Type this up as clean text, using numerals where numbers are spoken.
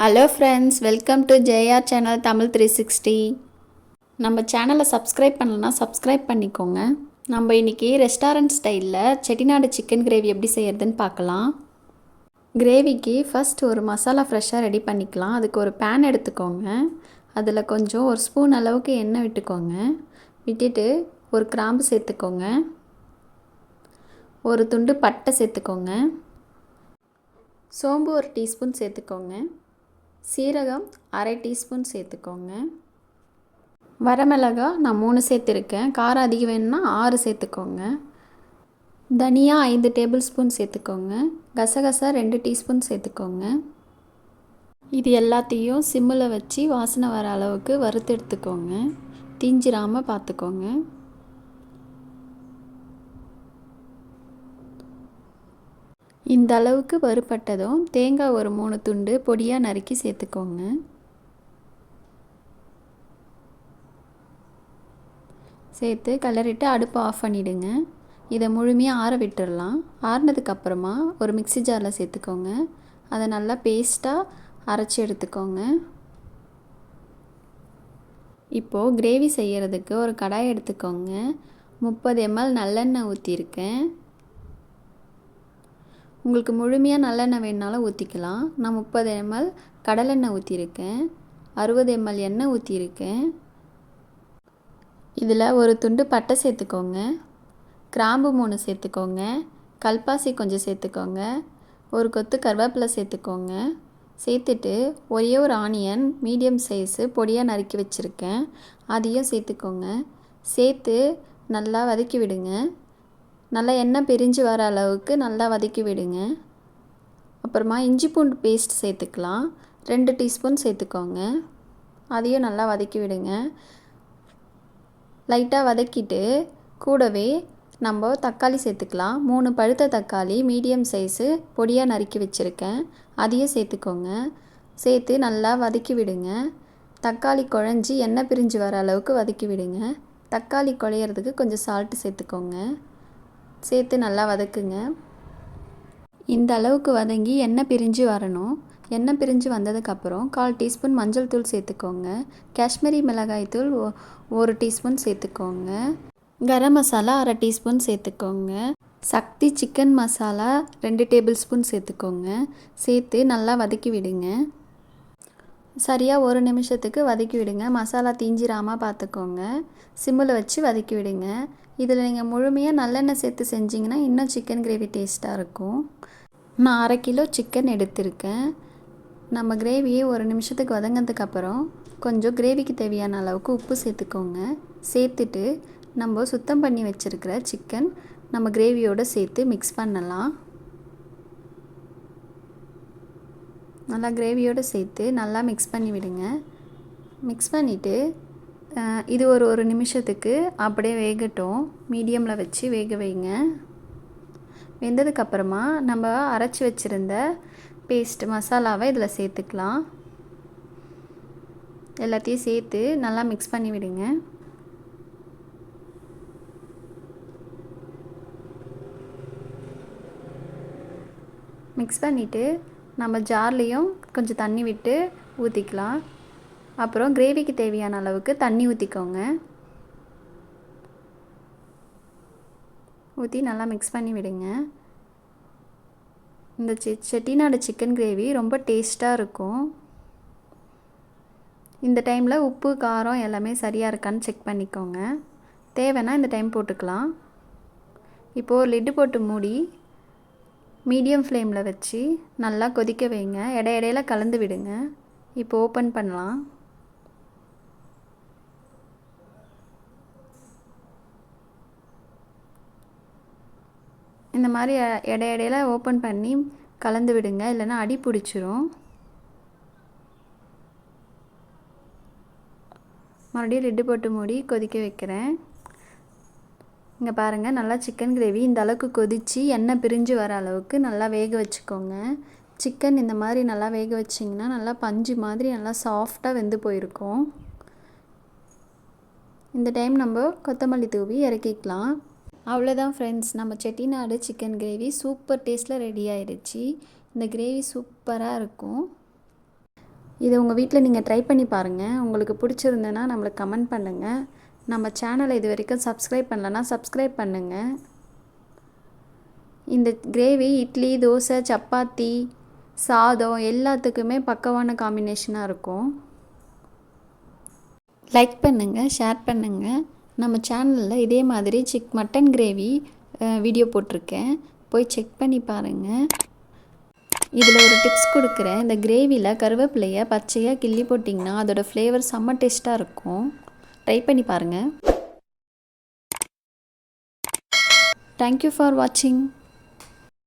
Hello friends, welcome to JR channel Tamil 360. நம்ம சேனலை subscribe பண்ணலன்னா சப்ஸ்கிரைப் பண்ணிக்கோங்க. நம்ம இன்றைக்கி ரெஸ்டாரண்ட் ஸ்டைலில் செட்டிநாடு சிக்கன் கிரேவி எப்படி செய்கிறதுன்னு பார்க்கலாம். கிரேவிக்கு ஃபஸ்ட் ஒரு மசாலா ஃப்ரெஷ்ஷாக ரெடி பண்ணிக்கலாம். அதுக்கு ஒரு பேன் எடுத்துக்கோங்க. அதில் கொஞ்சம் ஒரு ஸ்பூன் அளவுக்கு எண்ணெய் விட்டுக்கோங்க. விட்டுட்டு ஒரு கிராம்பு சேர்த்துக்கோங்க. ஒரு துண்டு பட்டை சேர்த்துக்கோங்க. சோம்பு ஒரு டீஸ்பூன் சேர்த்துக்கோங்க. சீரகம் அரை டீஸ்பூன் சேர்த்துக்கோங்க. வரமிளகாய் நான் 3 சேர்த்துருக்கேன். காரம் அதிகம் வேணும்னா 6 சேர்த்துக்கோங்க. தனியா 5 டேபிள் ஸ்பூன் சேர்த்துக்கோங்க. கசகசா 2 டீஸ்பூன் சேர்த்துக்கோங்க. இது எல்லாத்தையும் சிம்மில் வச்சு வாசனை வர அளவுக்கு வறுத்து எடுத்துக்கோங்க. தீஞ்சிராமல் பார்த்துக்கோங்க. இந்த அளவுக்கு வறுபட்டதும் தேங்காய் ஒரு 3 துண்டு பொடியாக நறுக்கி சேர்த்துக்கோங்க. சேர்த்து கிளறிட்டு அடுப்பை ஆஃப் பண்ணிவிடுங்க. இதை முழுமையாக ஆற விட்டுடலாம். ஆறினதுக்கப்புறமா ஒரு மிக்ஸி ஜாரில் சேர்த்துக்கோங்க. அதை நல்லா பேஸ்ட்டாக அரைச்சி எடுத்துக்கோங்க. இப்போது கிரேவி செய்கிறதுக்கு ஒரு கடாய் எடுத்துக்கோங்க. 30 ml நல்லெண்ணெய் ஊற்றிருக்கேன். உங்களுக்கு முழுமையாக நல்லெண்ணெய் வேணுனாலும் ஊற்றிக்கலாம். நான் 30 ml கடலெண்ணெய் ஊற்றிருக்கேன். 60 ml எண்ணெய் ஊற்றிருக்கேன். இதில் ஒரு துண்டு பட்டை சேர்த்துக்கோங்க. கிராம்பு 3 சேர்த்துக்கோங்க. கல்பாசி கொஞ்சம் சேர்த்துக்கோங்க. ஒரு கொத்து கருவேப்பிலை சேர்த்துக்கோங்க. சேர்த்துட்டு ஒரே ஒரு ஆனியன் மீடியம் சைஸு பொடியாக நறுக்கி வச்சுருக்கேன், அதையும் சேர்த்துக்கோங்க. சேர்த்து நல்லா வதக்கி விடுங்க. நல்லா எண்ணெய் பிரிஞ்சு வர அளவுக்கு நல்லா வதக்கி விடுங்க. அப்புறமா இஞ்சி பூண்டு பேஸ்ட் சேர்த்துக்கலாம். 2 டீஸ்பூன் சேர்த்துக்கோங்க. அதையும் நல்லா வதக்கி விடுங்க. லைட்டாக வதக்கிட்டு கூடவே நம்ம தக்காளி சேர்த்துக்கலாம். 3 பழுத்த தக்காளி மீடியம் சைஸு பொடியாக நறுக்கி வச்சுருக்கேன், அதையும் சேர்த்துக்கோங்க. சேர்த்து நல்லா வதக்கி விடுங்க. தக்காளி குழஞ்சி எண்ணெய் பிரிஞ்சு வர அளவுக்கு வதக்கி விடுங்க. தக்காளி குழையிறதுக்கு கொஞ்சம் சால்ட்டு சேர்த்துக்கோங்க. சேர்த்து நல்லா வதக்குங்க. இந்த அளவுக்கு வதங்கி எண்ணெய் பிரிஞ்சு வரணும். எண்ணெய் பிரிஞ்சு வந்ததுக்கப்புறம் 1/4 டீஸ்பூன் மஞ்சள் தூள் சேர்த்துக்கோங்க. காஷ்மீரி மிளகாய் தூள் 1 டீஸ்பூன் சேர்த்துக்கோங்க. கரம் மசாலா அரை டீஸ்பூன் சேர்த்துக்கோங்க. சக்தி சிக்கன் மசாலா 2 டேபிள் ஸ்பூன் சேர்த்துக்கோங்க. சேர்த்து நல்லா வதக்கி விடுங்க. சரியாக 1 நிமிஷத்துக்கு வதக்கி விடுங்க. மசாலா தீஞ்சிராமல் பார்த்துக்கோங்க. சிம்மில் வச்சு வதக்கி விடுங்க. இதில் நீங்கள் முழுமையாக நல்லெண்ணெய் சேர்த்து செஞ்சிங்கன்னா இன்னும் சிக்கன் கிரேவி டேஸ்ட்டாக இருக்கும். நான் 1/2 கிலோ சிக்கன் எடுத்திருக்கேன். நம்ம கிரேவியை 1 நிமிஷத்துக்கு வதங்கினதுக்கப்புறம் கொஞ்சம் கிரேவிக்கு தேவையான அளவுக்கு உப்பு சேர்த்துக்கோங்க. சேர்த்துட்டு நம்ம சுத்தம் பண்ணி வச்சுருக்கிற சிக்கன் நம்ம கிரேவியோடு சேர்த்து மிக்ஸ் பண்ணலாம். நல்லா கிரேவியோடு சேர்த்து நல்லா மிக்ஸ் பண்ணி விடுங்க. மிக்ஸ் பண்ணிவிட்டு இது ஒரு நிமிஷத்துக்கு அப்படியே வேகட்டும். மீடியமில் வச்சு வேக வைங்க. வெந்ததுக்கப்புறமா நம்ம அரைச்சி வச்சுருந்த பேஸ்ட் மசாலாவை இதில் சேர்த்துக்கலாம். எல்லாத்தையும் சேர்த்து நல்லா மிக்ஸ் பண்ணி விடுங்க. மிக்ஸ் பண்ணிவிட்டு நம்ம ஜார்லேயும் கொஞ்சம் தண்ணி விட்டு ஊற்றிக்கலாம். அப்புறம் கிரேவிக்கு தேவையான அளவுக்கு தண்ணி ஊற்றிக்கோங்க. ஊற்றி நல்லா மிக்ஸ் பண்ணி விடுங்க. இந்த செட்டிநாடு சிக்கன் கிரேவி ரொம்ப டேஸ்ட்டாக இருக்கும். இந்த டைமில் உப்பு காரம் எல்லாமே சரியாக இருக்கான்னு செக் பண்ணிக்கோங்க. தேவைன்னா இந்த டைம் போட்டுக்கலாம். இப்போது லிட்டு போட்டு மூடி மீடியம் ஃப்ளேமில் வச்சு நல்லா கொதிக்க வைங்க. இடையில கலந்து விடுங்க. இப்போ ஓப்பன் பண்ணலாம். இந்த மாதிரி இடையில ஓப்பன் பண்ணி கலந்து விடுங்க, இல்லைன்னா அடி பிடிச்சிரும். மறுபடியும் லிட்டு போட்டு மூடி கொதிக்க வைக்கிறேன். இங்கே பாருங்கள், நல்லா சிக்கன் கிரேவி இந்த அளவுக்கு கொதித்து எண்ணெய் பிரிஞ்சு வர அளவுக்கு நல்லா வேக வச்சுக்கோங்க. சிக்கன் இந்த மாதிரி நல்லா வேக வச்சிங்கன்னா நல்லா பஞ்சு மாதிரி நல்லா சாஃப்டாக வெந்து போயிருக்கும். இந்த டைம் நம்ம கொத்தமல்லி தூவி இறக்கிக்கலாம். அவ்வளோதான் ஃப்ரெண்ட்ஸ், நம்ம செட்டிநாடு சிக்கன் கிரேவி சூப்பர் டேஸ்ட்டில் ரெடி ஆயிடுச்சு. இந்த கிரேவி சூப்பராக இருக்கும். இதை உங்கள் வீட்டில் நீங்கள் ட்ரை பண்ணி பாருங்கள். உங்களுக்கு பிடிச்சிருந்ததுன்னா நம்மளுக்கு கமெண்ட் பண்ணுங்கள். நம்ம சேனலை இது வரைக்கும் சப்ஸ்கிரைப் பண்ணலன்னா சப்ஸ்கிரைப் பண்ணுங்கள். இந்த கிரேவி இட்லி, தோசை, சப்பாத்தி, சாதம் எல்லாத்துக்குமே பக்கவான காம்பினேஷனாக இருக்கும். லைக் பண்ணுங்கள், ஷேர் பண்ணுங்கள். நம்ம சேனலில் இதே மாதிரி மட்டன் கிரேவி வீடியோ போட்டிருக்கேன், போய் செக் பண்ணி பாருங்கள். இதில் ஒரு டிப்ஸ் கொடுக்குறேன். இந்த கிரேவியில் கருவேப்பிலையை பச்சையாக கிள்ளி போட்டிங்கன்னா அதோடய ஃப்ளேவர் செம்ம டேஸ்ட்டாக இருக்கும். ட்ரை பண்ணி பாருங்கள். தேங்க்யூ ஃபார் வாட்சிங்.